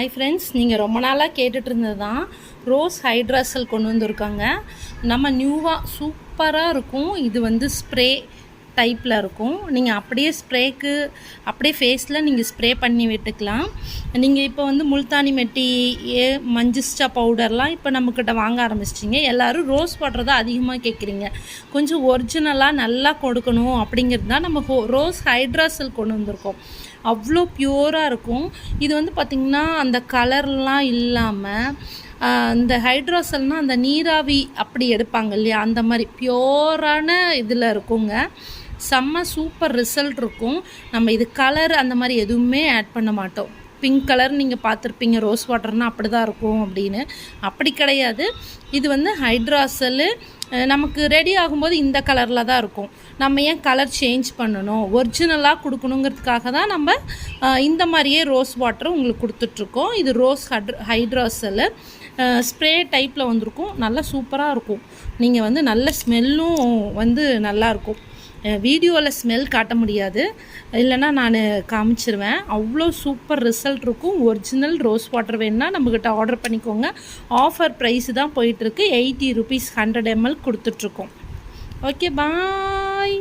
Hi friends, நீங்கள் ரொம்ப நாளாக கேட்டுட்டு இருந்தது தான் ரோஸ் ஹைட்ராசல் கொண்டு வந்திருக்காங்க. நம்ம நியூவாக சூப்பராக இருக்கும். இது வந்து ஸ்ப்ரே டைப்பில் இருக்கும். நீங்கள் அப்படியே ஸ்ப்ரேக்கு அப்படியே ஃபேஸில் நீங்கள் ஸ்ப்ரே பண்ணி விட்டுக்கலாம். நீங்கள் இப்போ வந்து முல்தானி மெட்டி மஞ்சிஸ்டா பவுடர்லாம் இப்போ நம்மக்கிட்ட வாங்க ஆரம்பிச்சிட்டிங்க. எல்லோரும் ரோஸ் வாட்டர் தான் அதிகமாக கேட்குறீங்க. கொஞ்சம் ஒரிஜினலாக நல்லா கொடுக்கணும் அப்படிங்கிறது தான் நம்ம ரோஸ் ஹைட்ராசல் கொண்டு வந்திருக்கோம். அவ்வளோ பியூராக இருக்கும். இது வந்து பார்த்திங்கன்னா அந்த கலர்லாம் இல்லாமல் இந்த ஹைட்ராசல்னால் அந்த நீராவி அப்படி எடுப்பாங்க இல்லையா, அந்த மாதிரி பியூரான இதில் இருக்குங்க. செம்ம சூப்பர் ரிசல்ட் இருக்கும். நம்ம இது கலர் அந்த மாதிரி எதுவுமே ஆட் பண்ண மாட்டோம். பிங்க் கலர் நீங்கள் பார்த்துருப்பீங்க, ரோஸ் வாட்டர்னால் அப்படி தான் இருக்கும் அப்படின்னு. அப்படி கிடையாது. இது வந்து ஹைட்ராசலு நமக்கு ரெடி ஆகும்போது இந்த கலரில் தான் இருக்கும். நம்ம ஏன் கலர் சேஞ்ச் பண்ணணும், ஒரிஜினலாக கொடுக்கணுங்கிறதுக்காக தான் நம்ம இந்த மாதிரியே ரோஸ் வாட்டர் உங்களுக்கு கொடுத்துட்ருக்கோம். இது ரோஸ் ஹைட்ராசலு ஸ்ப்ரே டைப்பில் வந்திருக்கும். நல்லா சூப்பராக இருக்கும். நீங்கள் வந்து நல்ல ஸ்மெல்லும் வந்து நல்லாயிருக்கும். வீடியோவில் ஸ்மெல் காட்ட முடியாது, இல்லைன்னா நான் காமிச்சிருவேன். அவ்வளோ சூப்பர் ரிசல்ட் இருக்கும். ஒரிஜினல் ரோஸ் வாட்டர் வேணுன்னா நம்மக்கிட்ட ஆர்டர் பண்ணிக்கோங்க. ஆஃபர் ப்ரைஸு தான் போயிட்டுருக்கு. 80 rupees 100 ml கொடுத்துட்ருக்கோம். ஓகே, பாய்.